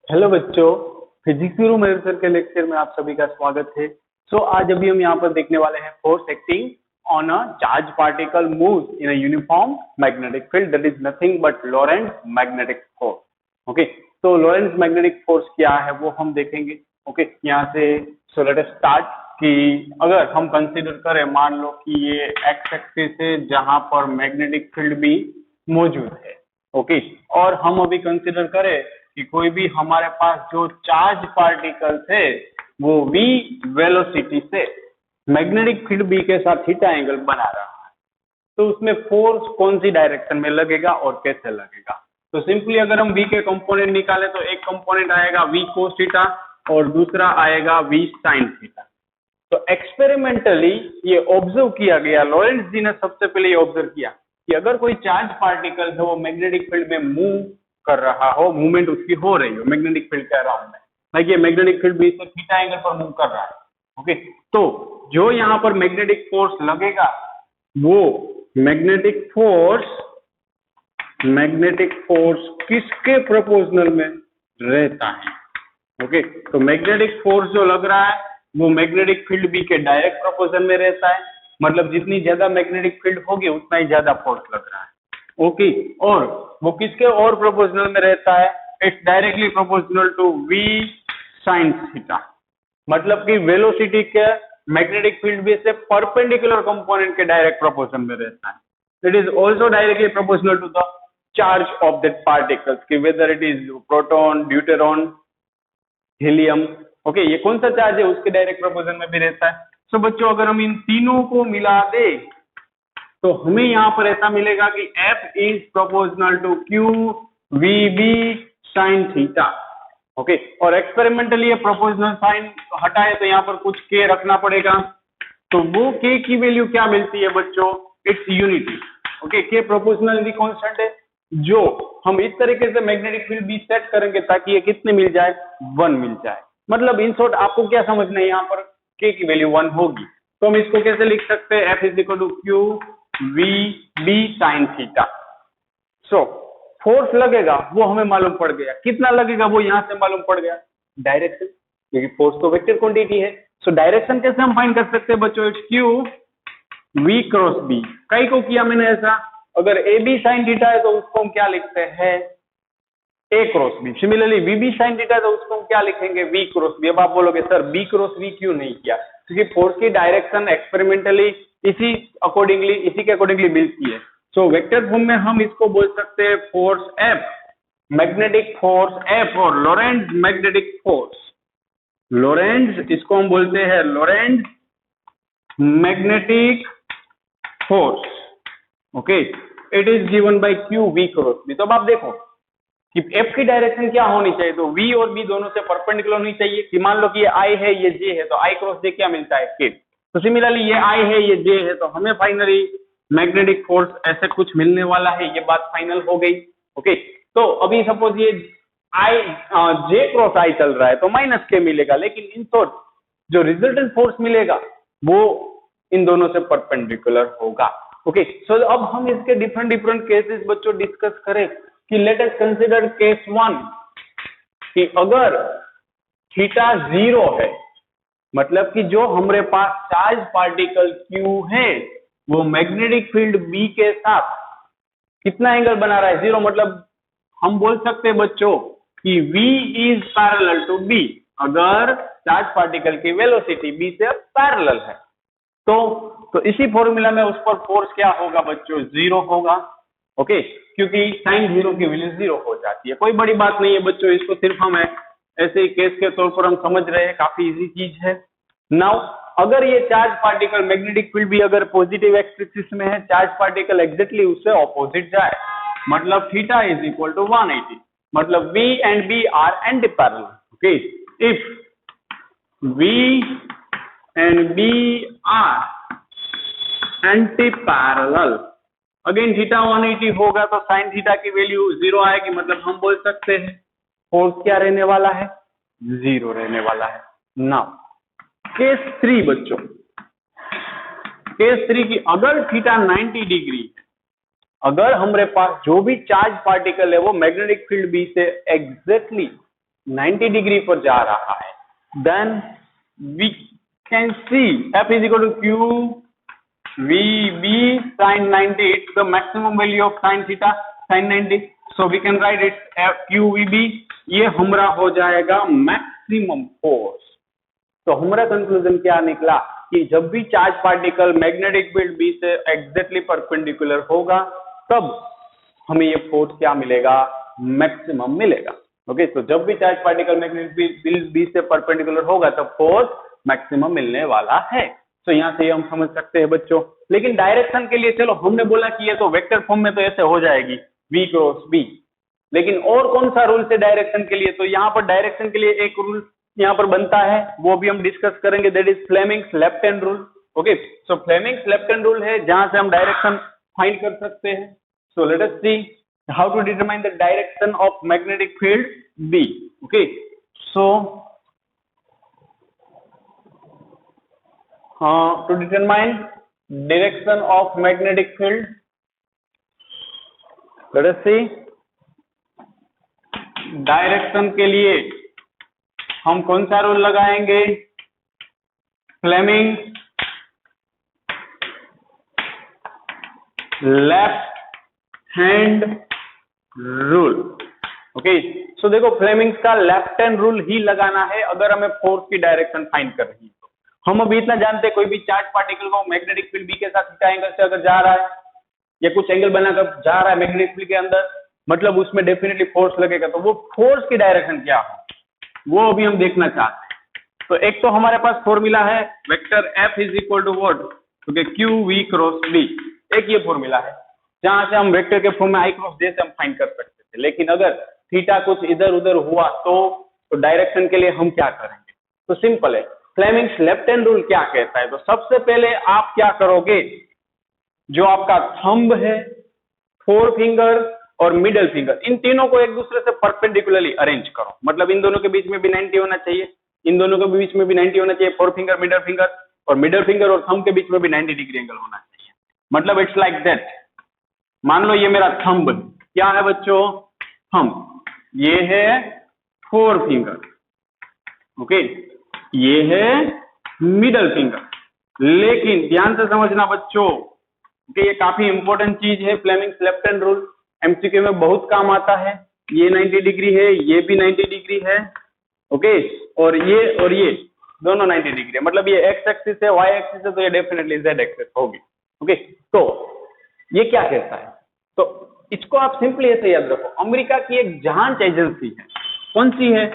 Hello बच्चों, physics गुरु मयूर sir के lecture में आप सभी का स्वागत है। आज अभी हम यहाँ पर देखने वाले हैं force acting on a charge particle moves in a uniform magnetic field, that is nothing but Lorentz magnetic force. Okay, तो लॉरेंट्ज मैग्नेटिक फोर्स क्या है वो हम देखेंगे। ओके, यहाँ से सो लेट अस स्टार्ट कि अगर हम कंसीडर करें, मान लो कि ये एक्स एक्सिस है जहां पर मैग्नेटिक फील्ड भी मौजूद है। ओके, और हम अभी कंसीडर करें कि कोई भी हमारे पास जो चार्ज पार्टिकल थे वो v वेलोसिटी से मैग्नेटिक फील्ड b के साथ थीटा एंगल बना रहा है, तो उसमें फोर्स कौन सी डायरेक्शन में लगेगा और कैसे लगेगा। तो सिंपली अगर हम v के कंपोनेंट निकालें तो एक कंपोनेंट आएगा v कोस थीटा और दूसरा आएगा v साइन थीटा। तो एक्सपेरिमेंटली ये ऑब्जर्व किया गया, लॉरेंट्ज जी ने सबसे पहले ये ऑब्जर्व किया कि अगर कोई चार्ज पार्टिकल है वो मैग्नेटिक फील्ड में मूव कर रहा हो, मूवमेंट उसकी हो रही हो मैग्नेटिक फील्ड के अराउंड में, लाइक ये मैग्नेटिक फील्ड भी इससे थीटा एंगल पर मूव कर रहा है। ओके, तो जो यहाँ पर मैग्नेटिक फोर्स लगेगा वो मैग्नेटिक फोर्स किसके प्रोपोर्शनल में रहता है। ओके, तो मैग्नेटिक फोर्स जो लग रहा है वो मैग्नेटिक फील्ड बी के डायरेक्ट प्रोपोर्शन में रहता है, मतलब जितनी ज्यादा मैग्नेटिक फील्ड होगी उतना ही ज्यादा फोर्स लग रहा है। ओके, और वो किसके और प्रोपोर्शनल में रहता है, it's directly proportional to v sin थीटा, मतलब कि वेलोसिटी के मैग्नेटिक फील्ड भी से परपेंडिकुलर कंपोनेंट के डायरेक्ट प्रोपोर्शन में रहता है। It is also directly proportional to the charge of that particles कि whether it is proton, deuteron, helium. Okay, ये कौन सा चार्ज है उसके डायरेक्ट प्रोपोर्शन में भी रहता है। सो बच्चों, अगर हम इन तीनों को मिला दे तो हमें यहाँ पर ऐसा मिलेगा कि F is proportional to Q VB sine theta. Okay, और एक्सपेरिमेंटली ये प्रोपोर्शनल साइन हटाए तो यहाँ पर कुछ K रखना पड़ेगा, तो वो K की वैल्यू क्या मिलती है बच्चों, it's unity. Okay, K proportionally constant है जो हम इस तरीके से मैग्नेटिक फील्ड भी सेट करेंगे ताकि ये कितने मिल जाए, 1 मिल जाए। मतलब इन शॉर्ट आपको क्या समझना है, यहाँ पर K की वैल्यू 1 होगी, तो हम इसको कैसे लिख सकते हैं, F is equal to Q VB sine theta. So force लगेगा वो हमें मालूम पड़ गया, कितना लगेगा वो यहां से मालूम पड़ गया, डायरेक्शन, क्योंकि फोर्स तो वेक्टर क्वांटिटी है। सो डायरेक्शन कैसे हम फाइंड कर सकते हैं बच्चों, it's Q V cross B। कई को किया मैंने ऐसा, अगर AB साइन थीटा है तो उसको हम क्या लिखते हैं, A cross B। Similarly VB sine theta तो उसको हम क्या लिखेंगे, V क्रॉस B। अब आप बोलोगे सर B क्रॉस V क्यों नहीं किया, क्योंकि फोर्स की डायरेक्शन एक्सपेरिमेंटली इसी के अकॉर्डिंगली मिलती है। सो वेक्टर फॉर्म में हम इसको बोल सकते हैं force F, magnetic force F, और लॉरेंट्ज मैग्नेटिक फोर्स, लॉरेंट्ज इसको हम बोलते हैं Lorentz magnetic force. Okay, it is given by Q V cross B। तो अब आप देखो कि F की डायरेक्शन क्या होनी चाहिए, तो V और B दोनों से परपेंडिकुलर होनी चाहिए। कि मान लो कि ये I है ये J है, तो I क्रॉस J क्या मिलता है, K। तो सिमिलरली ये I है ये J है, तो हमें फाइनली मैग्नेटिक फोर्स ऐसे कुछ मिलने वाला है, ये बात फाइनल हो गई। ओके, तो अभी सपोज ये J क्रॉस I चल रहा है तो माइनस K मिलेगा, लेकिन इन शॉर्ट जो रिजल्टेंट फोर्स मिलेगा वो इन दोनों से परपेंडिकुलर होगा। ओके, सो अब हम इसके डिफरेंट केसेस बच्चों डिस्कस करें कि लेट अस कंसीडर केस 1 कि अगर थीटा 0 है, मतलब कि जो हमारे पास चार्ज पार्टिकल Q है वो मैग्नेटिक फील्ड B के साथ कितना एंगल बना रहा है, 0, मतलब हम बोल सकते हैं बच्चों कि V is parallel to B, अगर चार्ज पार्टिकल की वेलोसिटी B से पैरेलल है तो इसी फॉर्मूला में उस पर फोर्स क्या होगा बच्चों, 0 होगा। ओके, क्योंकि साइन 0 की वैल्यू 0 हो जाती है। कोई बड़ी बात नहीं है बच्चों, इसको सिर्फ हम ऐसे ही केस के तौर पर हम समझ रहे हैं, काफी इजी चीज है। नाउ अगर ये चार्ज पार्टिकल मैग्नेटिक फील्ड भी अगर पॉजिटिव एक्सिस में है, चार्ज पार्टिकल एग्जैक्टली उससे ऑपोजिट जाए, मतलब थीटा इज इक्वल टू 180, मतलब V and B are anti parallel. Okay, if V and B are anti parallel, again theta 180 होगा तो साइन थीटा की वैल्यू 0 आएगी, मतलब हम बोल सकते हैं फोर्स क्या रहने वाला है, 0 रहने वाला है। नाउ केस 3 बच्चों, केस 3 की अगर थीटा 90 डिग्री, अगर हमारे पास जो भी चार्ज पार्टिकल है वो मैग्नेटिक फील्ड B से एग्जैक्टली 90 डिग्री पर जा रहा है, then we can see F is equal to Q V B sine 90, it's the maximum value of sine theta sine 90, so we can write it Q V B, ये हमारा हो जाएगा maximum force. तो हमारा कंक्लूजन क्या निकला कि जब भी charge particle magnetic field B से एग्जैक्टली परपेंडिकुलर होगा तब हमें ये फोर्स क्या मिलेगा, मैक्सिमम मिलेगा। ओके, तो जब भी charge particle magnetic field B से परपेंडिकुलर होगा तब फोर्स मैक्सिमम मिलने वाला है। तो यहाँ से हम समझ सकते हैं बच्चों। लेकिन डायरेक्शन के लिए चलो हमने बोला कि ये तो वेक्टर फॉर्म में तो ऐसे हो जाएगी v क्रॉस b, लेकिन और कौन सा रूल से डायरेक्शन के लिए, तो यहाँ पर डायरेक्शन के लिए एक रूल यहाँ पर बनता है, वो भी हम डिस्कस करेंगे, that is Fleming's left hand rule. Okay, so Fleming's left hand rule है जहां से हम डायरेक्शन फाइंड कर सकते हैं। So let us see how to determine the direction of magnetic field B। Okay, so to determine direction of magnetic field, let us see, direction के लिए हम कौन सा रूल लगाएंगे, Fleming left hand rule. Okay, so देखो Fleming's का left hand rule ही लगाना है अगर हमें फोर्स की डायरेक्शन फाइंड कर रही है। हम अभी इतना जानते हैं कोई भी चार्ज पार्टिकल को मैग्नेटिक फील्ड बी के साथ थीटा एंगल से अगर जा रहा है या कुछ एंगल बनाकर जा रहा है मैग्नेटिक फील्ड के अंदर, मतलब उसमें डेफिनेटली फोर्स लगेगा। तो वो फोर्स की डायरेक्शन क्या हो वो अभी हम देखना चाहते हैं। तो एक तो हमारे पास फॉर्मूला है vector F is equal to what, क्योंकि क्यू वी क्रॉस बी, एक ये फॉर्मूला है जहां से हम वेक्टर के फॉर्म में आई क्रॉस जे से हम फाइंड कर सकते थे। लेकिन अगर थीटा कुछ इधर उधर हुआ तो डायरेक्शन के लिए हम क्या करेंगे, तो सिंपल है, फ्लेमिंग्स लेफ्ट हैंड रूल क्या कहता है। तो सबसे पहले आप क्या करोगे, जो आपका थंब है, फोर फिंगर और मिडल फिंगर, इन तीनों को एक दूसरे से परपेंडिकुलरली अरेंज करो। मतलब इन दोनों के बीच में भी 90 होना चाहिए, इन दोनों के बीच में भी 90 होना चाहिए, फोर फिंगर और मिडल फिंगर और थंब के बीच में भी 90 डिग्री एंगल होना चाहिए। मतलब इट्स लाइक दैट, मान लो ये मेरा थंब क्या है बच्चों, थंब, ये है फोर फिंगर, ओके, ये है मिडल फिंगर। लेकिन ध्यान से समझना बच्चों कि ये काफी इंपॉर्टेंट चीज है, Fleming's left hand rule MCQ में बहुत काम आता है। ये 90 डिग्री है, ये भी 90 डिग्री है, ओके, और ये दोनों 90 डिग्री है। मतलब ये एक्स एक्सिस है, वाई एक्सिस है, तो ये डेफिनेटली जेड एक्सिस होगी। ओके, तो ये क्या कहता है, तो इसको आप सिंपली ऐसे याद रखो, अमेरिका की एक जांच एजेंसी है, कौन सी है,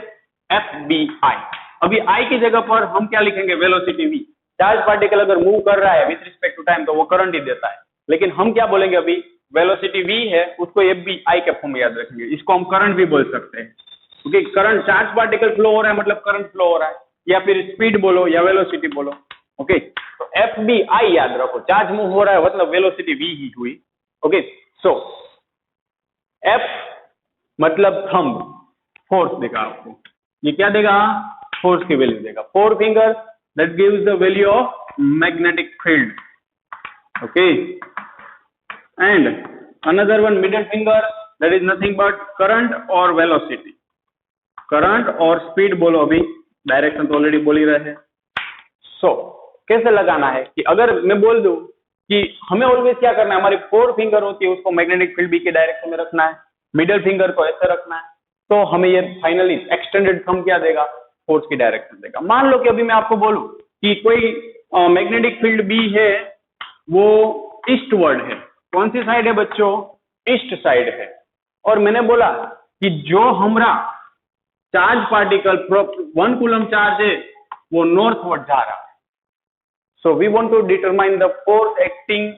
FBI। अभी आई की जगह पर हम क्या लिखेंगे, वेलोसिटी v। चार्ज पार्टिकल अगर मूव कर रहा है विथ रिस्पेक्ट टू टाइम तो वो करंट ही देता है, लेकिन हम क्या बोलेंगे, अभी वेलोसिटी v है उसको FBI के फॉर्म में याद रखेंगे। इसको हम करंट भी बोल सकते हैं, क्योंकि करंट, चार्ज पार्टिकल फ्लो हो रहा है मतलब करंट फ्लो हो रहा है, या फिर स्पीड बोलो या वेलोसिटी बोलो। ओके, तो FBI याद रखो, चार्ज मूव हो रहा है मतलब वेलोसिटी v ही हुई। ओके, सो F मतलब थंब, फोर्स देगा आपको, ये क्या देगा, फोर्स की वैल्यू देगा। Four finger that gives the value of magnetic field, okay, and another one middle finger that is nothing but current और वेलोसिटी, करंट और स्पीड बोलो, अभी डायरेक्शन तो ऑलरेडी बोल ही रहे हैं। सो कैसे लगाना है कि अगर मैं बोल दूं कि हमें ऑलवेज क्या करना है, हमारी फोर फिंगर होती है उसको मैग्नेटिक फील्ड बी के डायरेक्शन में रखना है, मिडल फिंगर को ऐसे रखना है, तो हमें ये फाइनली एक्सटेंडेड थंब क्या देगा, फोर्स की डायरेक्शन देगा। मान लो कि अभी मैं आपको बोलूं कि कोई मैग्नेटिक फील्ड बी है, वो ईस्टवर्ड है, कौन सी साइड है बच्चों, ईस्ट साइड है, और मैंने बोला कि जो हमारा चार्ज पार्टिकल 1 कूलम चार्ज है वो नॉर्थवर्ड जा रहा है। So we want to determine the force acting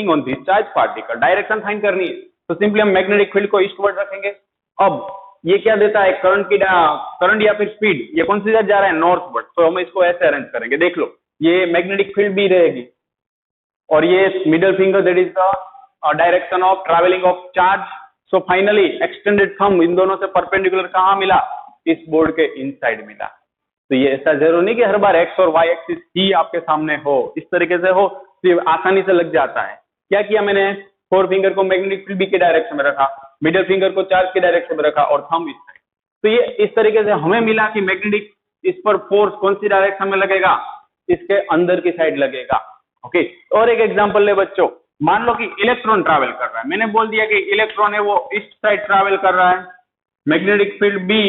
on this charge particle. Direction find करनी है तो सिंपली हम मैग्नेटिक फील्ड को ईस्टवर्ड रखेंगे। अब ये क्या देता है, करंट या फिर स्पीड, ये कौन सी साइड जा रहा है, नॉर्थवर्ड। तो हम इसको ऐसे अरेंज करेंगे, देख लो, ये मैग्नेटिक फील्ड भी रहेगी और ये middle finger that is the direction of travelling of charge. So finally extended thumb इन दोनों से परपेंडिकुलर कहां मिला, इस बोर्ड के इनसाइड मिला। तो ये ऐसा जरूर नहीं कि हर बार एक्स और वाई एक्सिस ही आपके सामने हो, इस तरीके से हो तो ये आसानी से लग जाता है। क्या किया मैंने, फोर फिंगर को मैग्नेटिक फील्ड बी के डायरेक्शन में रखा, मिडल फिंगर को चार्ज के डायरेक्शन में रखा और थंब इस साइड। तो ये इस तरीके से हमें मिला कि मैग्नेटिक इस पर फोर्स कौन सी डायरेक्शन में लगेगा, इसके अंदर की साइड लगेगा। ओके, और एक एग्जांपल ले बच्चों, मान लो कि इलेक्ट्रॉन ट्रैवल कर रहा है, मैंने बोल दिया कि इलेक्ट्रॉन है वो ईस्ट साइड ट्रैवल कर रहा है, मैग्नेटिक फील्ड बी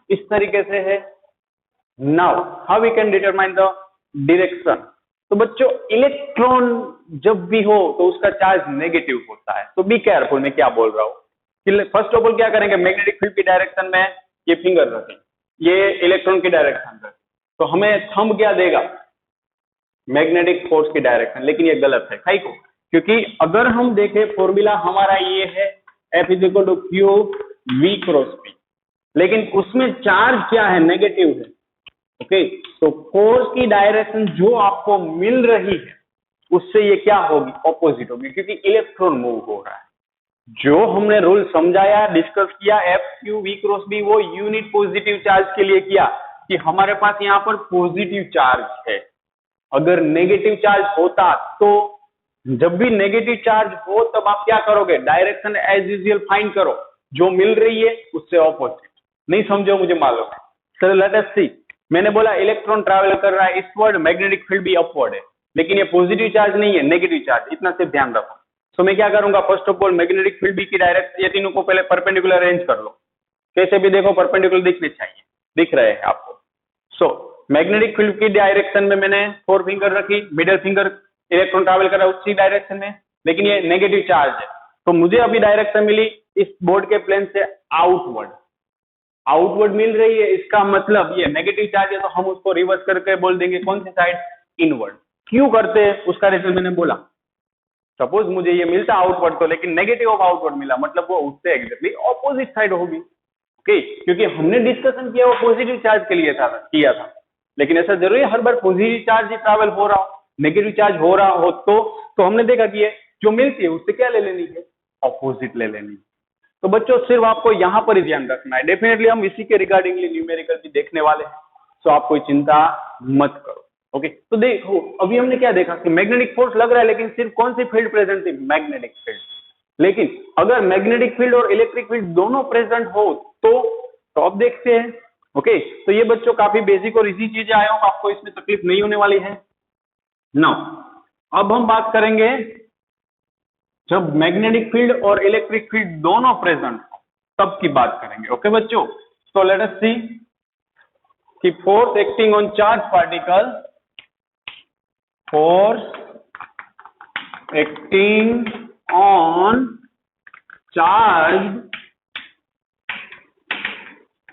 इस तरीके से है। Now how we can determine the direction. तो बच्चों इलेक्ट्रॉन जब भी हो तो उसका चार्ज नेगेटिव होता है, तो बी केयरफुल मैं क्या बोल रहा हूं कि फर्स्ट ऑफ ऑल क्या करेंगे, मैग्नेटिक फील्ड की डायरेक्शन में ये फिंगर रखें, ये इलेक्ट्रॉन की डायरेक्शन रखें, तो हमें थंब क्या देगा, मैग्नेटिक फोर्स की डायरेक्शन, लेकिन ये गलत है। काहे को, क्योंकि अगर हम देखें फॉर्मूला हमारा ये है F is equal to Q V cross P, लेकिन उसमें चार्ज क्या है, नेगेटिव है। ओके, तो फोर्स की डायरेक्शन जो आपको मिल रही है उससे ये क्या होगी, ऑपोजिट होगी, क्योंकि इलेक्ट्रॉन मूव हो रहा है। जो हमने रूल समझाया, डिस्कस किया, F Q V cross B, वो यूनिट पॉजिटिव चार्ज के लिए किया कि हमारे पास यहाँ पर पॉजिटिव चार्ज है। अगर नेगेटिव चार्ज होता तो जब भी नेगेटिव चार्ज हो तब आप क्या करोगे, डायरेक्शन एज यूजुअल फाइंड करो, जो मिल रही है उससे ऑपोजिट। नहीं समझो, मुझे मालूम है। चलो लेट अस सी, मैंने बोला इलेक्ट्रॉन ट्रैवल कर रहा है ईस्टवर्ड, मैग्नेटिक फील्ड भी अपवर्ड है, लेकिन ये पॉजिटिव चार्ज नहीं है, नेगेटिव चार्ज, इतना सिर्फ ध्यान रखो। सो मैं क्या करूंगा, first of all magnetic field B की डायरेक्शन, ये तीनों को पहले परपेंडिकुलर अरेंज कर लो, कैसे भी देखो परपेंडिकुलर दिखने चाहिए, दिख रहे हैं आपको। सो मैग्नेटिक फील्ड की डायरेक्शन में मैंने 4 फिंगर रखी, मिडिल फिंगर इलेक्ट्रॉन ट्रैवल कर रहा है उसी डायरेक्शन में, लेकिन ये नेगेटिव चार्ज है, तो मुझे अभी डायरेक्शन मिली इस बोर्ड के प्लेन से आउटवर्ड, आउटवर्ड मिल रही है, इसका मतलब ये नेगेटिव चार्ज है, तो हम उसको रिवर्स करके बोल देंगे कौन सी साइड, इनवर्ड। क्यों करते हैं उसका रीजन मैंने बोला, सपोज मुझे ये मिलता आउटवर्ड तो, लेकिन नेगेटिव ऑफ आउटवर्ड मिला, मतलब वो उससे एग्जैक्टली ऑपोजिट साइड होगी। ओके, क्योंकि हमने डिस्कशन किया वो पॉजिटिव चार्ज के लिए किया था, लेकिन ऐसा जरूरी है हर बार पॉजिटिव चार्ज ही ट्रैवल हो रहा हो, नेगेटिव चार्ज हो रहा हो तो हमने देखा कि ये जो मिलती है उससे क्या ले लेनी है, ऑपोजिट ले लेनी है। तो बच्चों सिर्फ आपको यहां पर ही ध्यान रखना है, डेफिनेटली हम इसी के रिगार्डिंगली न्यूमेरिकल भी देखने वाले हैं, सो आप कोई चिंता मत करो। ओके, तो देखो अभी हमने क्या देखा कि मैग्नेटिक फोर्स लग रहा है, लेकिन सिर्फ कौन सी फील्ड प्रेजेंट थी, मैग्नेटिक फील्ड। लेकिन अगर मैग्नेटिक फील्ड और इलेक्ट्रिक फील्ड दोनों प्रेजेंट हो तो अब देखते हैं। ओके, तो ये बच्चों काफी बेसिक और इजी चीजें आए हो, आपको इसमें तकलीफ नहीं होने वाली है। नाउ अब हम बात करेंगे जब मैग्नेटिक फील्ड और इलेक्ट्रिक फील्ड दोनों प्रेजेंट हो तब की बात करेंगे। ओके बच्चों, तो लेट अस सी कि force acting on charge particle, force acting on charged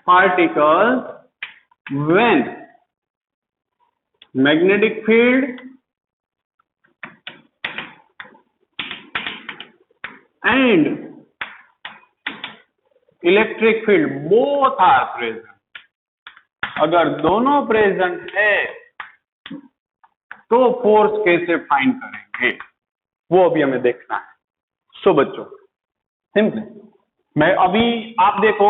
particle when magnetic field and electric field both are present। अगर दोनों प्रेजेंट है तो फोर्स कैसे फाइंड करेंगे वो अभी हमें देखना है। सो बच्चों सिंपल, मैं अभी आप देखो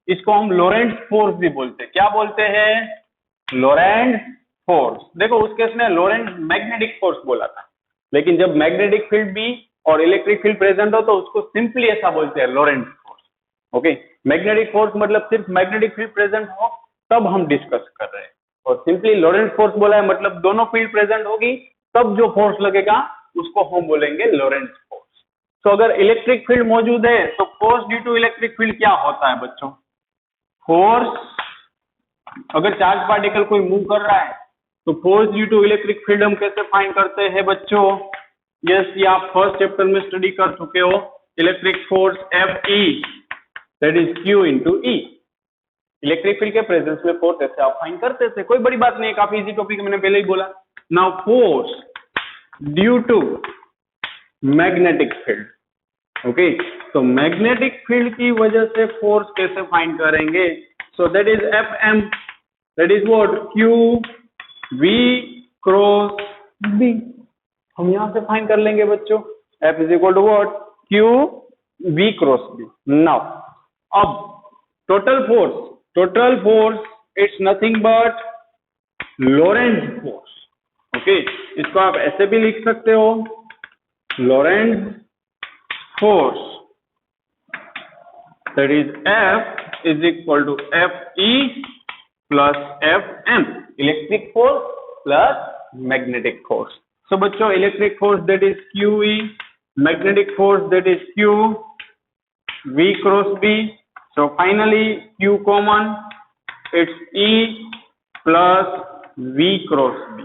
इसको हम लोरेंट्ज फोर्स भी बोलते हैं, क्या बोलते हैं, लोरेंट्ज फोर्स। देखो उस केस में लोरेंट्ज मैग्नेटिक फोर्स बोला था, लेकिन जब मैग्नेटिक फील्ड भी और इलेक्ट्रिक फील्ड प्रेजेंट हो तो उसको सिंपली ऐसा बोलते हैं लोरेंट्ज फोर्स। ओके, मैग्नेटिक फोर्स मतलब सिर्फ मैग्नेटिक फील्ड प्रेजेंट हो तब हम डिस्कस कर रहे हैं, और सिंपली लोरेंट्ज फोर्स बोला है मतलब दोनों फील्ड प्रेजेंट होगी तब जो फोर्स लगेगा उसको हम बोलेंगे लोरेंट्ज फोर्स। तो अगर इलेक्ट्रिक फील्ड मौजूद है तो force due to electric field क्या होता है बच्चों, फोर्स, अगर चार्ज पार्टिकल कोई मूव कर रहा है तो force due to electric field हम कैसे फाइंड करते हैं बच्चों, यस ये आप फर्स्ट चैप्टर में स्टडी कर चुके हो, electric force F E that is Q into E. Electric field के प्रेजेंस में फोर्स ऐसे आप फाइंड करते थे, कोई बड़ी बात नहीं है, काफी इजी टॉपिक मैंने पहले ही बोला। Now force due to magnetic field, okay, तो मैग्नेटिक फील्ड की वजह से फोर्स कैसे फाइंड करेंगे, so that is F M, that is what, Q V cross B. हम यहां से फाइंड कर लेंगे बच्चों, F is equal to what, Q V cross B. Now अब total force it's nothing but Lorentz force. Okay, इसको आप ऐसे भी लिख सकते हो, Lorentz force that is F is equal to F E plus F M, electric force plus magnetic force. So बच्चों electric force that is Q E, magnetic force that is Q V cross B. So finally Q common, it's E plus V cross B.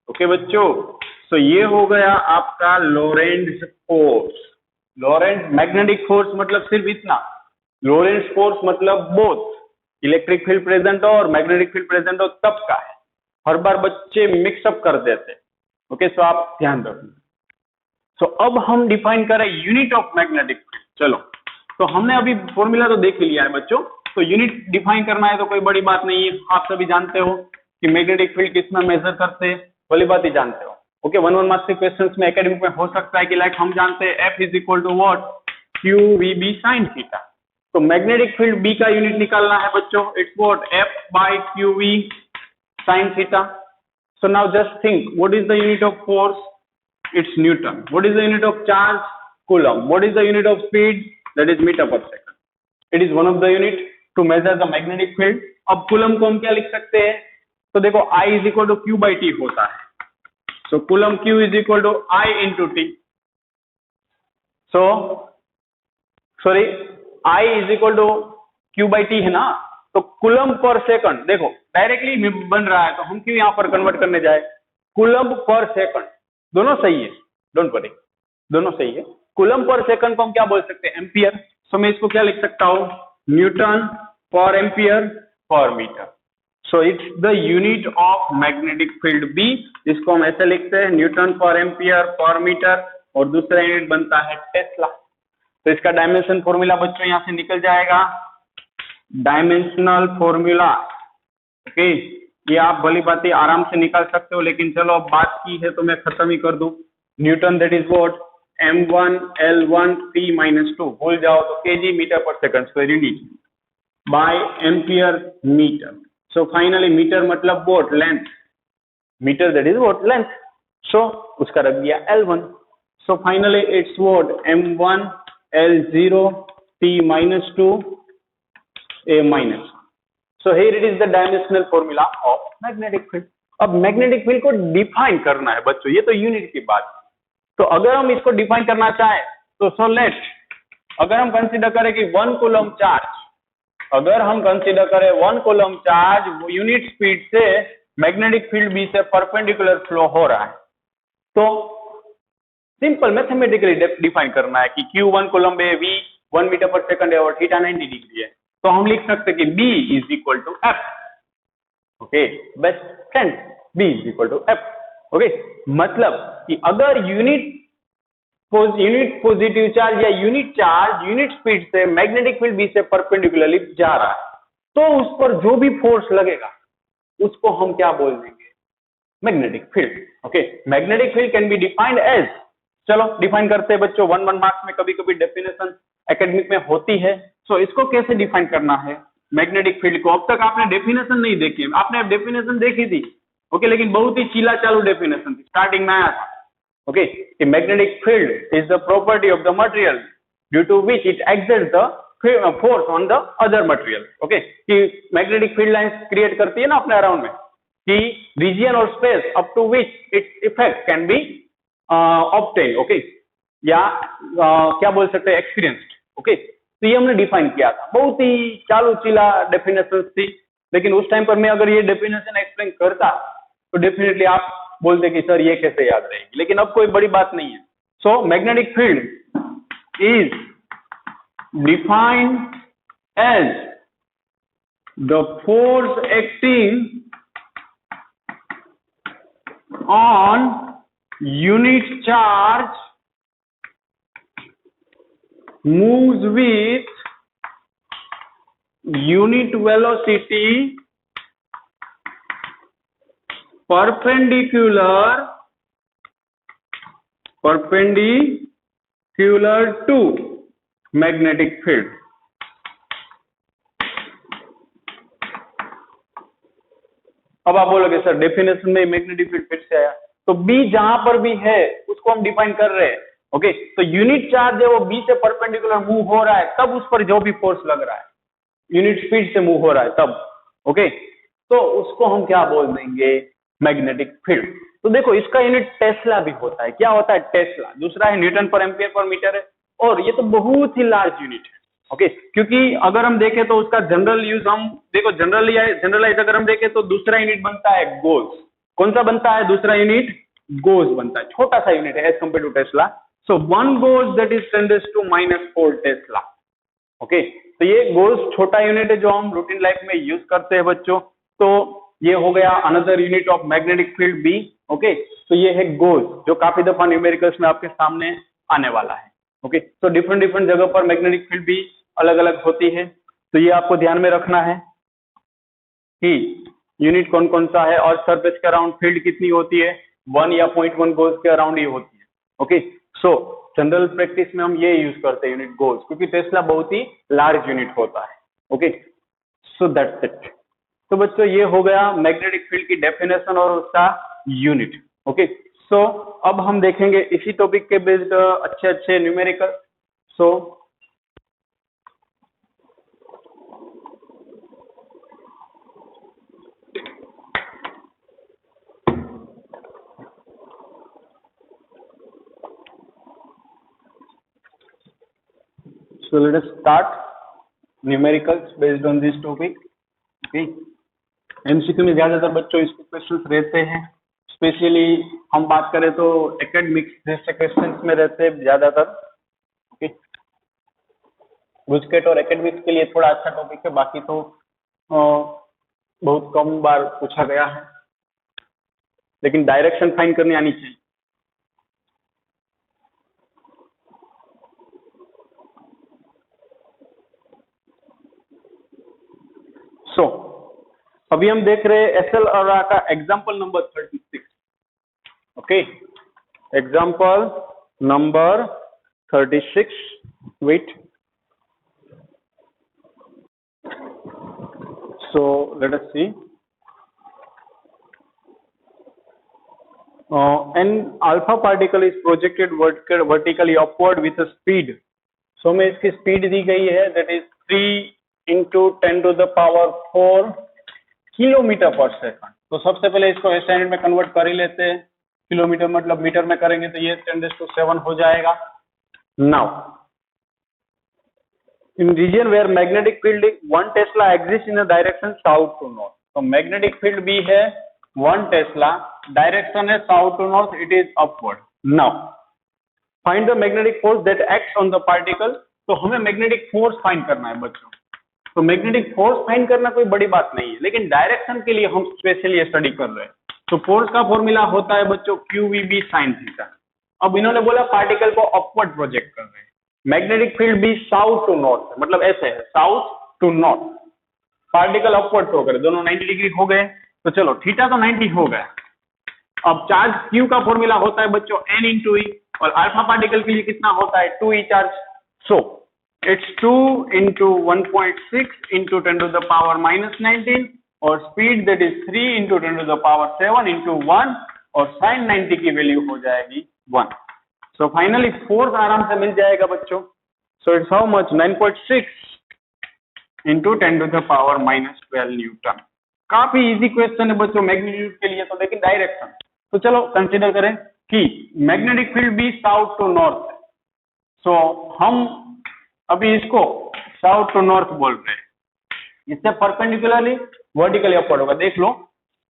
Okay बच्चों, so ये हो गया आपका लोरेंट्ज force. लोरेंट्ज magnetic force मतलब सिर्फ इतना, लोरेंट्ज force मतलब बोथ इलेक्ट्रिक फील्ड प्रेजेंट हो और मैग्नेटिक फील्ड प्रेजेंट हो तब का है. हर बार बच्चे मिक्सअप कर देते. ओके सो आप ध्यान रखना. सो अब हम डिफाइन करें यूनिट ऑफ मैग्नेटिक फील्ड. चलो तो हमने अभी फॉर्मूला तो देख लिया है बच्चों, तो यूनिट डिफाइन करना है तो कोई बड़ी बात नहीं है. आप सभी जानते हो कि मैग्नेटिक फील्ड किस में मेजर करते हैं, भली बात ही जानते हो. ओके 1 मार्क्स के क्वेश्चंस में एकेडमिक में हो सकता है कि लाइक हम जानते हैं F is equal to what, Q V B sine theta. तो मैग्नेटिक फील्ड बी का यूनिट निकालना है बच्चों, it's what F by Q V sine theta. So now just think what is the unit of force, it's newton. What is the unit of charge, coulomb. What is the unit of speed, that is meter per second. It is one of the unit to measure the magnetic field. अब coulomb को हम क्या लिख सकते हैं, तो देखो I is equal to Q by T होता है. So coulomb Q is equal to I into T. So sorry I is equal to Q by T है ना, तो कूलम पर सेकंड देखो डायरेक्टली बन रहा है, तो हम क्यों यहाँ पर कन्वर्ट करने जाए. कूलम पर सेकंड दोनों सही है, डोंट वरी दोनों सही है. कूलम पर सेकंड को हम क्या बोल सकते हैं, एम्पियर. सो मैं इसको क्या लिख सकता हूं, Newton per ampere per metre. So it's the unit of magnetic field B. इसको हम ऐसे लिखते हैं Newton per ampere per metre, और दूसरा यूनिट बनता है टेस्ला. तो इसका डायमेंशन फॉर्मूला बच्चों यहां से निकल जाएगा, डायमेंशनल फॉर्मूला. ओके ये आप भली बात आराम से निकाल सकते हो, लेकिन चलो अब बात की है तो मैं खत्म ही कर दूं. Newton that is what M1 L1 P minus 2, भूल जाओ तो kg मीटर पर second square unit by ampere metre. So finally metre मतलब what length, metre that is what length. So उसका रख दिया L1. So finally it's what M1 L0 P minus 2 A minus. So here it is the dimensional formula of magnetic field. अब magnetic field को define करना है बच्चों, ये तो यूनिट की बात. तो अगर हम इसको डिफाइन करना चाहें तो सो लेट, अगर हम कंसीडर करें कि 1 कूलम चार्ज, अगर हम कंसीडर करें 1 कूलम चार्ज वो यूनिट स्पीड से मैग्नेटिक फील्ड बी से परपेंडिकुलर फ्लो हो रहा है, तो सिंपल मैथमेटिकली डिफाइन करना है कि Q1 कूलम है, V 1 मीटर पर सेकंड है और थीटा 90 डिग्री है. तो हम लिख सकते हैं कि B is equal to F. Okay best friend, B is equal to F. Okay मतलब कि अगर यूनिट पॉजिटिव चार्ज या यूनिट चार्ज यूनिट स्पीड से मैग्नेटिक फील्ड बी से परपेंडिकुलरली जा रहा है, तो उस पर जो भी फोर्स लगेगा उसको हम क्या बोल देंगे, magnetic field. Okay magnetic field can be defined as, चलो डिफाइन करते हैं बच्चों. 1 मार्क्स में कभी कभी डेफिनेशन एकेडमिक में होती है. सो इसको कैसे डिफाइन करना है मैग्नेटिक फील्ड को. अब तक आपने डेफिनेशन नहीं देखी, आपने अब डेफिनेशन देखी थी. ओके लेकिन बहुत ही चीला चालू डेफिनेशन थी, स्टार्टिंग में आया था. ओके कि magnetic field is the property of the material due to which it exerts the force on the other material. Okay कि मैग्नेटिक फील्ड लाइंस क्रिएट करती है ना अपने अराउंड में, कि रीजन और space up to which its effect can be obtain. Okay या क्या बोल सकते हैं, एक्सपीरियंस्ड. ओके तो ये हमने डिफाइन किया था, बहुत ही चालू चीला डेफिनेशन थी. लेकिन उस टाइम पर मैं अगर ये डेफिनेशन एक्सप्लेन करता तो डेफिनेटली आप बोलते कि सर ये कैसे याद रहेगी, लेकिन अब कोई बड़ी बात नहीं है. सो magnetic field is defined as the force acting on unit charge moves with unit velocity perpendicular to magnetic field. अब आप बोलोगे सर डेफिनेशन में मैग्नेटिक फील्ड फिर से आया, तो बी जहां पर भी है उसको हम डिफाइन कर रहे हैं. ओके तो यूनिट चार्ज है वो बी से परपेंडिकुलर मूव हो रहा है, तब उस पर जो भी फोर्स लग रहा है यूनिट स्पीड से मूव हो रहा है तब, ओके, तो उसको हम क्या बोल देंगे, मैग्नेटिक फील्ड। तो देखो इसका यूनिट टेस्ला भी होता है, क्या होता है, टेस्ला, दूसरा है Newton per ampere per metre है, और ये तो बहुत ही लार्ज यूनिट है, ओके, क्योंकि अगर हम देखें तो उसका जनरल यूज, हम देखो जनरलाइज अगर हम देखें तो दूसरा यूनिट बनता है गोल्स। कौन सा बनता है दूसरा यूनिट, गोल्स बनता है, छोटा सा यूनिट है as compare to tesla. So 1 gauss that is 10⁻⁴ tesla, okay. तो ये गोल्स छोटा यूनिट है जो हम रूटीन लाइफ में यूज करते हैं बच्चों। तो ये हो गया another unit of magnetic field B, okay. तो ये है गोल्स, जो काफी दफा न्यूमेरिकल्स में आपके सामने आने वाला है, ओके। तो डिफरेंट डिफरेंट जगह पर मैग्नेटिक फील्ड भी अलग अलग होती है, तो ये आपको ध्यान में रखना है कि यूनिट कौन कौन सा है, और सरफेस के अराउंड फील्ड कितनी होती है, 1 या 0.1 गोल्स के अराउंड ही होती है, ओके। सो जनरल प्रैक्टिस में हम ये यूज करते हैं यूनिट गोल्स, क्योंकि टेस्ला बहुत ही लार्ज यूनिट होता है, ओके। So that's it. तो बच्चों ये हो गया मैग्नेटिक फील्ड की डेफिनेशन और उसका यूनिट, ओके। सो अब हम देखेंगे इसी टॉपिक के बेस्ड अच्छे अच्छे numerical. So let us start numericals based on this topic, okay। MCQ में ज्यादातर बच्चों इसके क्वेश्चंस रहते हैं, स्पेशली हम बात करें तो एकेडमिक्स जैसे क्वेश्चंस में रहते हैं ज्यादातर, ओके। गुजकेट और एकेडमिक्स के लिए थोड़ा अच्छा टॉपिक है, बाकी तो बहुत कम बार पूछा गया है, लेकिन डायरेक्शन फाइंड करनी आनी चाहिए। सो अभी हम देख रहे हैं S L Arora example number 36, okay. Example number 36, wait. So let us see. An alpha particle is projected vertically upward with a speed. So में इसकी स्पीड दी गई है, that is 3 × 10⁴ किलोमीटर पर सेकंड। तो सबसे पहले इसको SI यूनिट में कन्वर्ट कर ही लेते हैं, किलोमीटर मतलब मीटर में करेंगे तो ये 10⁷ हो जाएगा। Now in region where magnetic field 1 Tesla exists in the direction south to north, तो magnetic field भी है 1 Tesla, डायरेक्शन है south to north, it is upward. Now find the magnetic force that acts on the particle. तो हमें magnetic force find करना है बच्चों। तो मैग्नेटिक फोर्स फाइंड करना कोई बड़ी बात नहीं है, लेकिन डायरेक्शन के लिए हम स्पेशली स्टडी कर रहे हैं। तो फोर्स का फॉर्मूला होता है बच्चों QVB sin थीटा। अब इन्होंने बोला पार्टिकल को अपवर्ड प्रोजेक्ट कर रहे हैं, मैग्नेटिक फील्ड भी साउथ टू नॉर्थ, मतलब ऐसे है south to north, particle upward throw करे, दोनों 90 डिग्री हो गए। तो चलो थीटा तो 90 हो गया। अब चार्ज Q का फॉर्मूला होता है बच्चों N × E, और अल्फा पार्टिकल के लिए कितना होता है 2E चार्ज। सो इट्स 2 × 1.6 × 10⁻⁻19, और स्पीड दैट इज 3 × 10⁻7 × 1, और sin 90 की वैल्यू हो जाएगी 1। सो फाइनली फोर्स आराम से मिल जाएगा बच्चों। So it's how much 9.6 × 10⁻⁻12 Newton. काफी इजी क्वेश्चन है बच्चों मैग्नीट्यूड के लिए तो, लेकिन डायरेक्शन तो चलो कंसीडर करें कि मैग्नेटिक फील्ड भी साउथ टू नॉर्थ है। सो हम अभी इसको साउथ टू नॉर्थ बोल रहे हैं, इससे परपेंडिकुलरली वर्टिकली अपवर्ड होगा। देख लो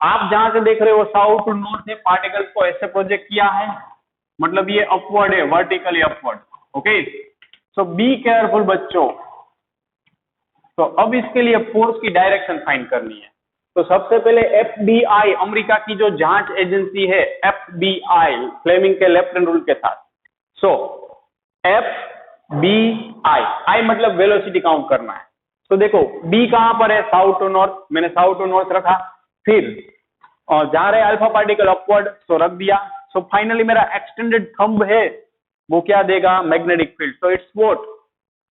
आप जहां से देख रहे हो साउथ टू नॉर्थ है, पार्टिकल को ऐसे प्रोजेक्ट किया है, मतलब ये अपवर्ड है, vertically upward, okay. So be careful बच्चों। तो अब इसके लिए फोर्स की डायरेक्शन फाइंड करनी है। तो सबसे पहले FBI अमेरिका की जो जांच एजेंसी है, FBI फ्लेमिंग के लेफ्ट हैंड रूल के साथ। सो FBI, I मतलब वेलोसिटी काउंट करना है। तो देखो B कहां पर है, साउथ टू नॉर्थ, मैंने साउथ टू नॉर्थ रखा, फिर और जा रहे अल्फा पार्टिकल अपवर्ड, तो रख दिया। सो फाइनली मेरा एक्सटेंडेड थंब है, वो क्या देगा, मैग्नेटिक फील्ड। तो it's what,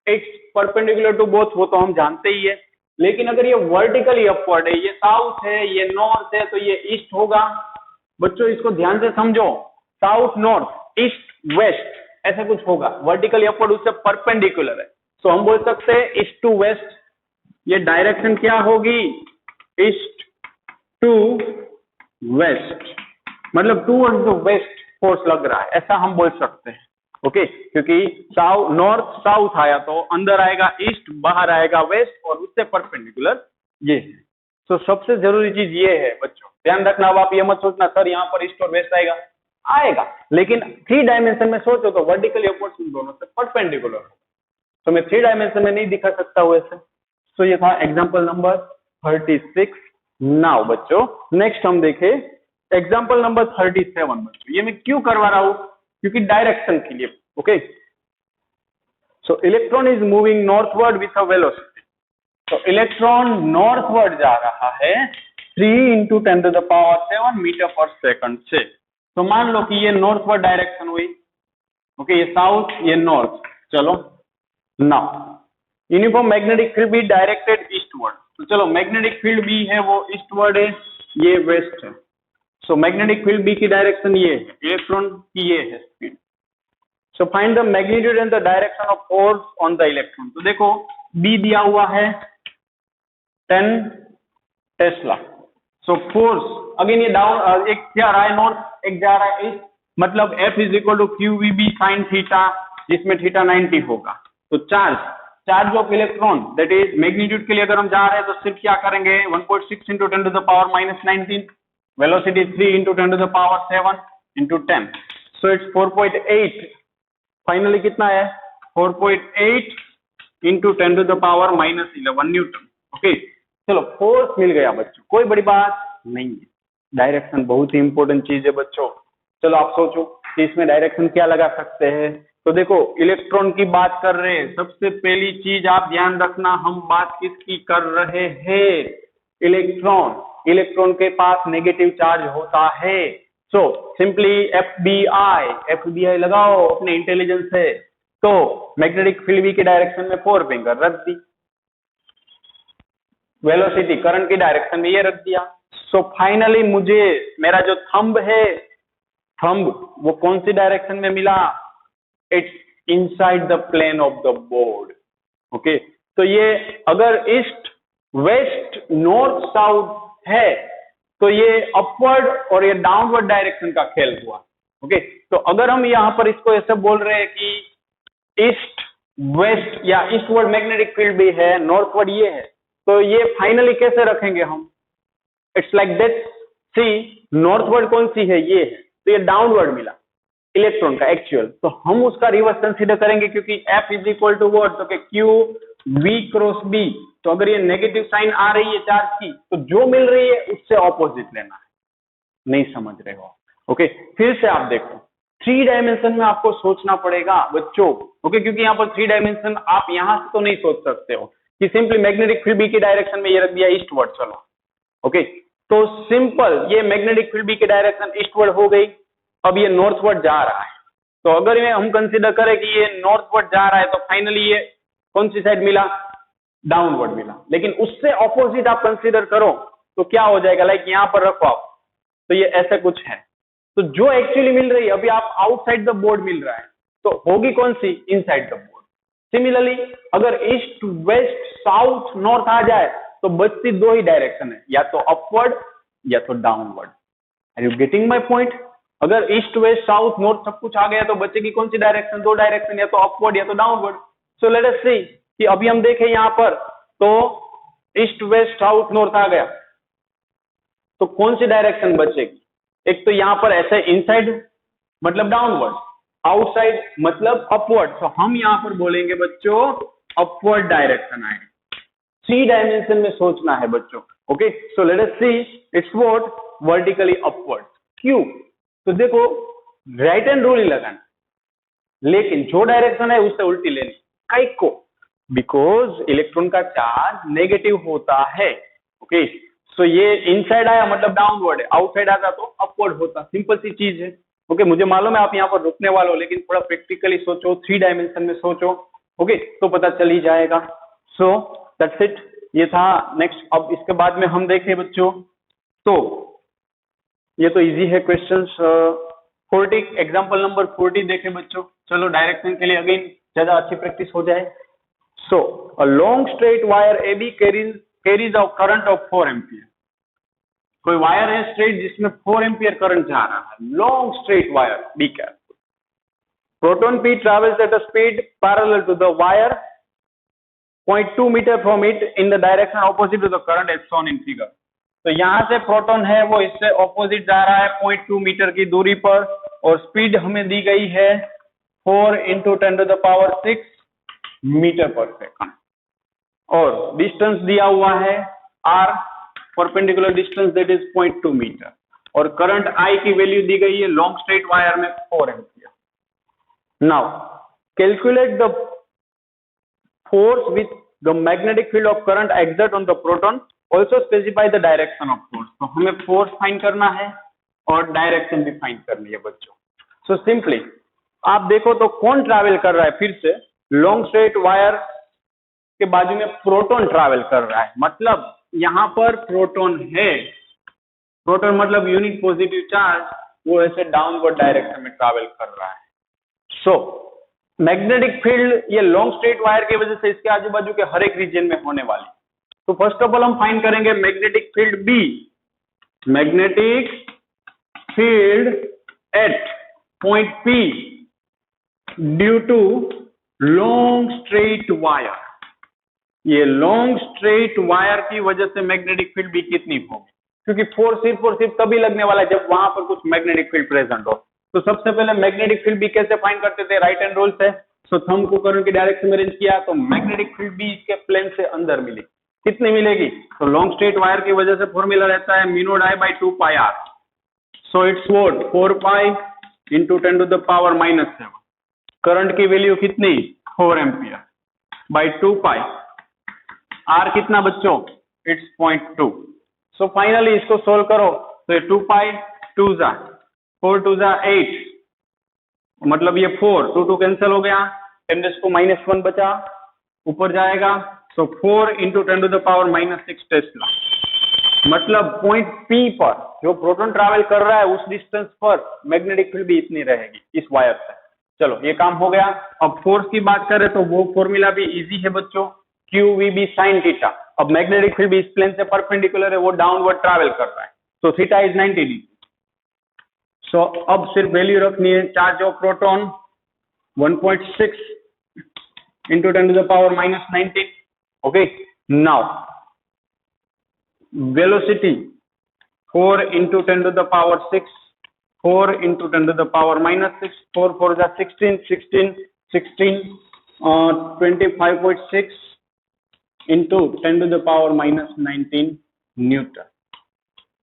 it's perpendicular to both, वो तो हम जानते ही है। लेकिन अगर ये वर्टिकली अपवर्ड है, ये साउथ है, ये नॉर्थ है, तो ये ईस्ट होगा। बच्चों इसको ध्यान से समझो, साउथ नॉर्थ, ईस्ट वेस्ट, ऐसा कुछ होगा। वर्टिकली अपवर्ड उससे परपेंडिकुलर है, सो हम बोल सकते हैं ईस्ट टू वेस्ट, ये डायरेक्शन क्या होगी, ईस्ट टू वेस्ट, मतलब टूवर्ड्स द वेस्ट फोर्स लग रहा है, ऐसा हम बोल सकते हैं। ओके, क्योंकि नॉर्थ साउथ आया तो अंदर आएगा ईस्ट, बाहर आएगा वेस्ट, और उससे परपेंडिकुलर ये है। तो सबसे जरूरी चीज ये है बच्चों, ध्यान रखना। अब आप ये मत सोचना सर यहाँ पर ईस्ट और वेस्ट आएगा, लेकिन 3 डायमेंशन में सोचो तो वर्टिकली अपवर्ड्स उन दोनों से परपेंडिकुलर होगा। तो मैं 3 डायमेंशन में नहीं दिखा सकता हूँ ऐसे। तो ये था एग्जाम्पल नंबर 36। नाउ बच्चों नेक्स्ट हम देखें एग्जाम्पल नंबर 37। बच्चों ये मैं क्यों करवा रहा हूँ, क्योंकि डायरेक्शन के लिए। Okay, so electron is moving northward with a velocity. तो इलेक्ट्रॉन नॉर्थवर्ड जा रहा है 3 × 10⁻⁷ मीटर पर सेकंड से। तो मान लो कि ये नॉर्थवर्ड डायरेक्शन हुई। ओके, ये साउथ, ये नॉर्थ। चलो now uniform magnetic field be directed eastward. तो चलो मैग्नेटिक फील्ड बी है वो ईस्टवर्ड है, ये वेस्ट है। सो मैग्नेटिक फील्ड बी की डायरेक्शन ये है, इलेक्ट्रॉन की ये है speed. So find the magnitude and the direction of force on the electron. तो देखो बी दिया हुआ है 10 टेस्ला। सो फोर्स अगेन ये डाउन, एक जा रहा है नॉर्थ, एक जा रहा है ईस्ट, मतलब F = QVB sin थीटा, जिसमें थीटा 90 होगा। तो charge of electron that is magnitude के लिए अगर हम जा रहे हैं तो सिर्फ क्या करेंगे 1.6 × 10⁻⁻19, वेलोसिटी 3 × 10⁻7 × 10। So it's 4.8। फाइनली कितना है 4.8 × 10⁻11 न्यूटन। ओके, चलो फोर्स मिल गया बच्चों, कोई बड़ी बात नहीं है। डायरेक्शन बहुत ही इंपॉर्टेंट चीज है बच्चों। चलो आप सोचो कि इसमें डायरेक्शन क्या लगा सकते हैं। तो देखो इलेक्ट्रॉन की बात कर रहे हैं, सबसे पहली चीज आप ध्यान रखना, हम बात किसकी कर रहे हैं, इलेक्ट्रॉन के पास नेगेटिव चार्ज होता है। सो सिंपली FBI लगाओ अपने इंटेलिजेंस से। तो मैग्नेटिक फील्ड बी की डायरेक्शन में 4 फिंगर रख दी, वेलोसिटी करंट की डायरेक्शन में ये रख दिया। सो फाइनली मुझे मेरा जो थंब वो कौन सी डायरेक्शन में मिला, it's inside the plane of the board. Okay, तो ये अगर ईस्ट वेस्ट नॉर्थ साउथ है तो ये अपवर्ड और ये डाउनवर्ड डायरेक्शन का खेल हुआ। ओके, तो अगर हम यहाँ पर इसको ऐसे बोल रहे हैं कि ईस्ट वेस्ट या ईस्टवर्ड मैग्नेटिक फील्ड भी है, नॉर्थवर्ड ये है, तो ये फाइनली कैसे रखेंगे हम, it's like that. See northward कौन सी है, ये है, तो ये डाउनवर्ड मिला इलेक्ट्रॉन का एक्चुअल, तो हम उसका रिवर्स कंसीडर करेंगे क्योंकि F = व्हाट, तो QV × B। तो अगर ये नेगेटिव साइन आ रही है चार्ज की, तो जो मिल रही है उससे ऑपोजिट लेना है। नहीं समझ रहे हो? ओके, फिर से आप देखो 3 डायमेंशन में आपको सोचना पड़ेगा बच्चों। ओके, क्योंकि यहाँ पर 3 डायमेंशन आप यहां से तो नहीं सोच सकते हो कि सिंपली मैग्नेटिक फील्ड बी की डायरेक्शन में ये रख दिया ईस्टवर्ड। चलो ओके, तो सिंपल ये मैग्नेटिक फील्ड बी की डायरेक्शन ईस्टवर्ड हो गई। अब ये नॉर्थवर्ड जा रहा है, तो अगर ये हम कंसीडर करें कि ये नॉर्थवर्ड जा रहा है तो फाइनली ये कौन सी साइड मिला, डाउनवर्ड मिला। लेकिन उससे ऑपोजिट आप कंसीडर करो तो क्या हो जाएगा, लाइक यहां पर रखो आप, तो ये ऐसा कुछ है। तो जो एक्चुअली मिल रही है अभी आप आउटसाइड द बोर्ड मिल रहा है, तो होगी कौन सी, इनसाइड द बोर्ड। सिमिलरली अगर ईस्ट वेस्ट साउथ नॉर्थ आ जाए तो बचती 2 ही डायरेक्शन है, या तो अपवर्ड या तो downward. Are you getting my point? अगर ईस्ट वेस्ट साउथ नॉर्थ सब कुछ आ गया तो बचेगी कौन सी डायरेक्शन, 2 डायरेक्शन, या तो अपवर्ड या तो डाउनवर्ड। सो लेट अस सी कि अभी हम देखें यहां पर, तो ईस्ट वेस्ट साउथ नॉर्थ आ गया, तो कौन सी डायरेक्शन बचेगी, एक तो यहां पर ऐसे इनसाइड मतलब डाउनवर्ड, आउटसाइड मतलब अपवर्ड। तो हम यहां पर बोलेंगे बच्चों अपवर्ड डायरेक्शन आए। 3 डायमेंशन में सोचना है बच्चों। Okay, so let us see it's what, vertically upward. क्यों? तो देखो राइट हैंड रूल ही लगाना, लेकिन जो डायरेक्शन है उससे उल्टी लेनी। काई को? बिकॉज इलेक्ट्रॉन का चार्ज नेगेटिव होता है। ओके, सो ये इनसाइड आया मतलब डाउनवर्ड है, आउटसाइड आता तो अपवर्ड होता। सिंपल सी चीज है। ओके, मुझे मालूम है आप यहाँ पर रुकने वाले हो, लेकिन थोड़ा प्रैक्टिकली सोचो, 3 डायमेंशन में सोचो। ओके, तो पता चल ही जाएगा। सो दैट्स इट, ये था। नेक्स्ट अब इसके बाद में हम देखें बच्चों, तो ये तो इजी है क्वेश्चंस। 40 एग्जांपल नंबर 40 देखें बच्चों। चलो डायरेक्शन के लिए अगेन ज्यादा अच्छी प्रैक्टिस हो जाए। So a long straight wire AB carries a current of 4 ampere. कोई वायर है स्ट्रेट जिसमें 4 एम्पियर करंट जा रहा है, long straight wire, be careful. Proton P travels at a speed parallel to the wire 0.2 meter from it in the direction opposite to the current as shown in figure. तो यहां से proton है वो इससे opposite जा रहा है 0.2 metre की दूरी पर, और स्पीड हमें दी गई है 4 × 10⁶ मीटर पर सेकंड, और डिस्टेंस दिया हुआ है r, perpendicular distance that is 0.2 metre, और करंट I की वैल्यू दी गई है लॉन्ग स्ट्रेट वायर में 4 ampere. Now calculate the force with the magnetic field of current exert on the proton, also specify the direction of force. तो हमें force find करना है और डायरेक्शन भी फाइंड करनी है बच्चों. सो सिंपली आप देखो तो कौन ट्रैवल कर रहा है, फिर से लॉन्ग स्ट्रेट वायर के बाजू में प्रोटॉन ट्रैवल कर रहा है, मतलब यहां पर प्रोटॉन है, प्रोटॉन मतलब यूनिट पॉजिटिव चार्ज, वो ऐसे डाउनवर्ड डायरेक्शन में ट्रैवल कर रहा है. सो मैग्नेटिक फील्ड ये लॉन्ग स्ट्रेट वायर की वजह से इसके आजू बाजू के हर एक रीजन में होने वाली. तो फर्स्ट ऑफ ऑल हम फाइंड करेंगे magnetic field B, magnetic field at point P due to long straight wire. ये लॉन्ग स्ट्रेट वायर की वजह से मैग्नेटिक फील्ड बी कितनी होगी, क्योंकि फोर्स सिर्फ तभी लगने वाला है जब वहां पर कुछ मैग्नेटिक फील्ड प्रेजेंट हो. तो सबसे पहले मैग्नेटिक फील्ड बी कैसे फाइंड करते थे, राइट हैंड रूल से. सो थंब को करंट की डायरेक्शन में अरेंज किया तो मैग्नेटिक फील्ड बी इसके प्लेन से अंदर मिली. कितनी मिलेगी, तो लॉन्ग स्ट्रेट वायर की वजह से फॉर्मूला रहता है mu naught I by 2 pi r. So it's what 4 pi into 10⁻⁻⁷. Current की वैल्यू कितनी 4 एम्पियर बाई 2 pi. आर कितना बच्चों, इट्स 0.2. सो फाइनली इसको सोल्व करो तो ये 2 pi 2 जा 4 2 जा 8, मतलब ये 4 2 2 कैंसिल हो गया, 10⁻⁻1 बचा, ऊपर जाएगा. सो 4 × 10⁻⁻6 टेस्ला, मतलब पॉइंट P पर जो प्रोटॉन ट्रैवल कर रहा है उस डिस्टेंस पर मैग्नेटिक फील्ड भी इतनी रहेगी इस वायर से. चलो ये काम हो गया. अब फोर्स की बात करें तो वो फॉर्मूला भी इजी है बच्चों, QVB sin थीटा. अब मैग्नेटिक फील्ड भी इस प्लेन से परपेंडिकुलर है, वो डाउनवर्ड ट्रैवल कर रहा है, तो थीटा इज 90 डिग्री. सो अब सिर्फ वैल्यू रखनी है, charge of proton 1.6 × 10⁻⁻19. Okay, now velocity 4 × 10⁻6, 4 × 10⁻⁻6, 4 4 जा 16, 16 16 25.6 into 10⁻⁻19 Newton.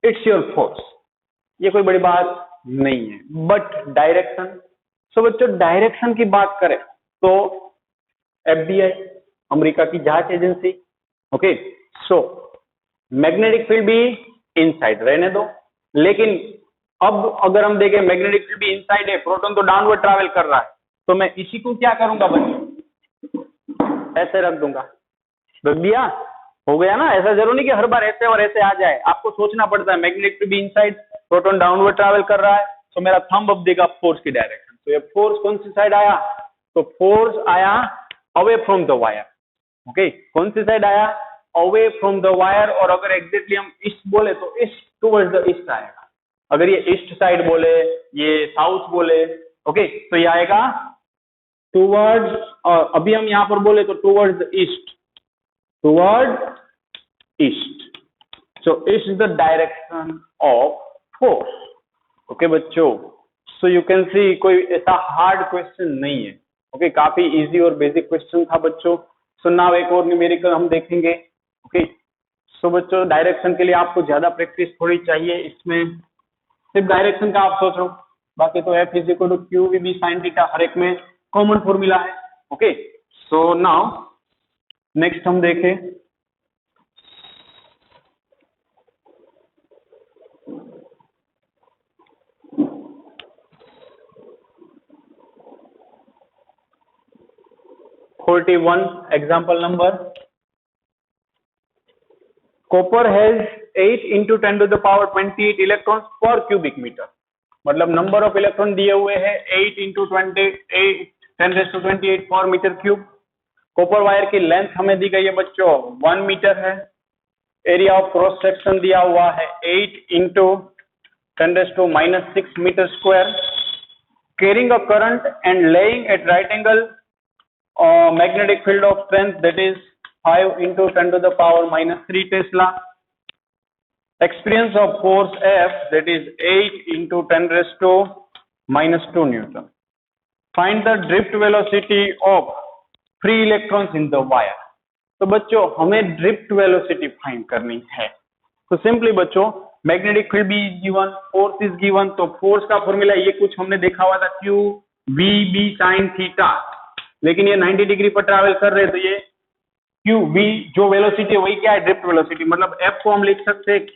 It's your force. ये कोई बड़ी बात नहीं है. बट डायरेक्शन, सो बच्चों डायरेक्शन की बात करें तो FBI अमेरिका की जांच एजेंसी, ओके, सो मैग्नेटिक फील्ड भी इनसाइड रहने दो, लेकिन अब अगर हम देखें मैग्नेटिक फील्ड भी इनसाइड है, प्रोटॉन तो डाउनवर्ड ट्रैवल कर रहा है, तो मैं इसी को क्या करूंगा बच्चों, ऐसे रख दूंगा. रख दिया, हो गया ना. ऐसा जरूर नहीं कि हर बार ऐसे और ऐसे आ जाए, आपको सोचना पड़ता है. मैग्नेटिक फील्ड भी इनसाइड, प्रोटॉन डाउनवर्ड ट्रैवल कर रहा है, तो मेरा थंब अब देगा फोर्स की डायरेक्शन. तो ये फोर्स कौन सी साइड आया, तो फोर्स आया away from the wire. Okay, कौन सी साइड आया, अवे फ्रॉम द वायर. और अगर एग्जैक्टली हम ईस्ट बोले तो ईस्ट टुवर्ड्स द ईस्ट आएगा. अगर ये ईस्ट साइड बोले, ये साउथ बोले, ओके, तो ये आएगा टुवर्ड्स, और अभी हम यहाँ पर बोले तो towards the east, toward east. So is the direction of force. Okay बच्चों, सो यू कैन सी कोई ऐसा हार्ड क्वेश्चन नहीं है. ओके, काफी इजी और बेसिक क्वेश्चन था बच्चों. सो नाउ एक और न्यूमेरिकल हम देखेंगे. ओके, सो बच्चों डायरेक्शन के लिए आपको ज्यादा प्रैक्टिस थोड़ी चाहिए. इसमें सिर्फ डायरेक्शन का आप सोचो, बाकी तो F = QVB sin थीटा हर एक में कॉमन फॉर्मूला है. ओके, सो नाउ नेक्स्ट हम देखें example number. Copper has 8 × 10⁻28 electrons per cubic meter. मतलब नंबर ऑफ इलेक्ट्रॉन दिए हुए हैं 8 × 10⁻28 पर मीटर क्यूब. कॉपर वायर की लेंथ हमें दी गई है बच्चों 1 मीटर है, एरिया ऑफ क्रॉस सेक्शन दिया हुआ है 8 into 10⁻⁻6 metre square, carrying a current and laying at right angle magnetic field of strength that is 5 into 10⁻³ Tesla, experience of force F that is 8 into 10⁻⁻² Newton. Find the drift velocity of free electrons in the wire. तो बच्चों हमें drift velocity find करनी है। तो simply बच्चों magnetic field भी given, force is given, तो force का फॉर्मूला ये कुछ हमने देखा हुआ था Q V B sin theta, लेकिन ये 90 डिग्री पर ट्रैवल कर रहे हैं, तो ये Q V जो वेलोसिटी है वही क्या है, ड्रिफ्ट वेलोसिटी, मतलब F को हम लिख सकते हैं Q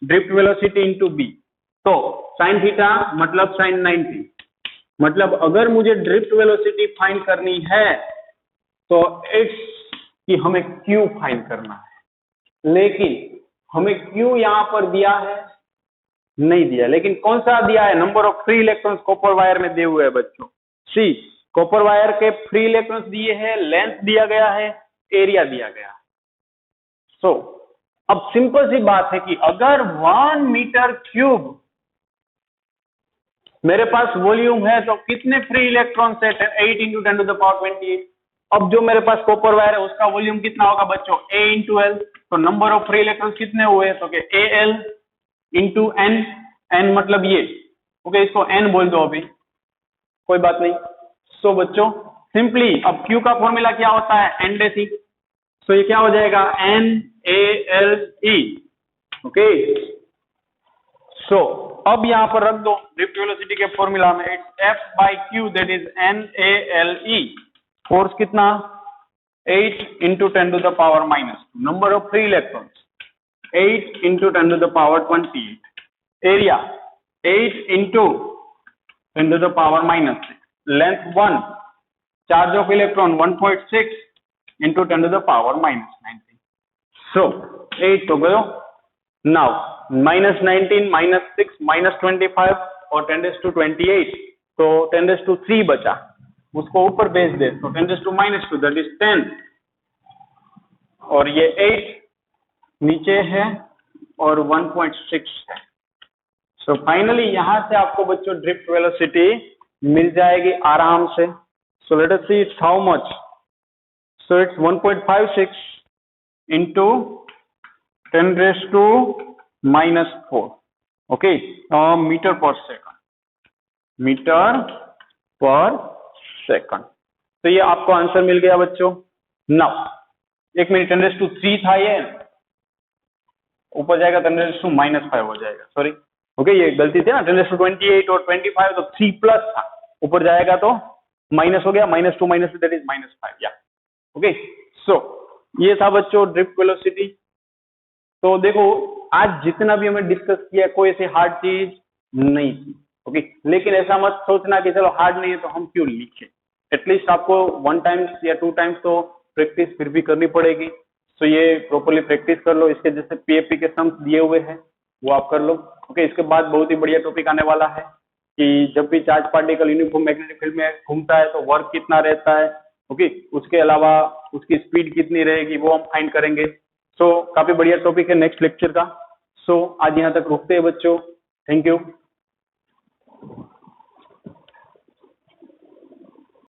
drift velocity into B, तो sin थीटा मतलब sin 90, मतलब अगर मुझे ड्रिफ्ट वेलोसिटी फाइंड करनी है तो इट्स कि हमें Q फाइंड करना है, लेकिन हमें Q यहां पर दिया है नहीं दिया, लेकिन कौन सा दिया है, number of free electrons copper wire में दिए हुए हैं बच्चों। सी कॉपर वायर के फ्री इलेक्ट्रॉन्स दिए हैं, लेंथ दिया गया है, एरिया दिया गया है। सो अब सिंपल सी बात है कि अगर 1 मीटर क्यूब मेरे पास वॉल्यूम है तो कितने फ्री इलेक्ट्रॉन्स है, 8 इंटू 10⁻28। अब जो मेरे पास कॉपर वायर है उसका वॉल्यूम कितना होगा बच्चों, A इंटू एल, तो नंबर ऑफ फ्री इलेक्ट्रॉन्स कितने हुए, तो AL इंटू N, N मतलब ये, ओके इसको N बोल दो अभी, कोई बात नहीं। सो बच्चों सिंपली अब Q का फॉर्मूला क्या होता है, N डेसी, सो ये क्या हो जाएगा NaLe, ओके। सो अब यहां पर रख दो ड्रिफ्ट वेलोसिटी के फॉर्मूला में, it's F by Q that is NaLe, force कितना 8 into 10⁻⁻², number of free electrons 8 into 10⁻28, area 8 into 10⁻⁻6, length 1, charge of electron 1.6 into 10⁻⁻19, सो 8 तो गयो। नाउ -19 -6 -25 और 10⁻28, तो 10⁻³ बचा, उसको ऊपर भेज दे तो 10⁻⁻² दैट इज 10, और ये 8 नीचे है और 1.6 है। सो फाइनली यहां से आपको बच्चों ड्रिफ्ट वेलोसिटी मिल जाएगी आराम से। So let us see it's how much, so it's 1.56 into 10⁻⁻⁴, okay, metre पर सेकंड, मीटर पर सेकंड। तो ये आपको आंसर मिल गया बच्चों। नाउ 1 मिनट, 10⁻³ था, ये ऊपर जाएगा 10⁻⁻5 हो जाएगा, सॉरी, ओके ये गलती थी ना, 10⁻28 और 25 तो 3 प्लस था, ऊपर जाएगा तो माइनस हो गया, -2 -3 दैट इज -5, या ओके। सो ये था बच्चों ड्रिफ्ट वेलोसिटी। तो देखो आज जितना भी हमें डिस्कस किया कोई ऐसी हार्ड चीज नहीं थी, ओके, लेकिन ऐसा मत सोचना कि चलो हार्ड नहीं है तो हम क्यों लिखें, एटलीस्ट आपको 1 टाइम्स या 2 टाइम्स तो प्रैक्टिस फिर भी करनी पड़ेगी। तो ये प्रॉपर्ली प्रैक्टिस कर लो, इसके जैसे पीएपी के सम्स दिए हुए हैं वो आप कर लो, ओके। इसके बाद बहुत ही बढ़िया टॉपिक आने वाला है कि जब भी charge particle uniform magnetic field में घूमता है तो वर्क कितना रहता है, ओके, उसके अलावा उसकी स्पीड कितनी रहेगी वो हम फाइंड करेंगे। सो काफी बढ़िया टॉपिक है नेक्स्ट लेक्चर का। सो आज यहाँ तक रुकते हैं बच्चों, थैंक यू।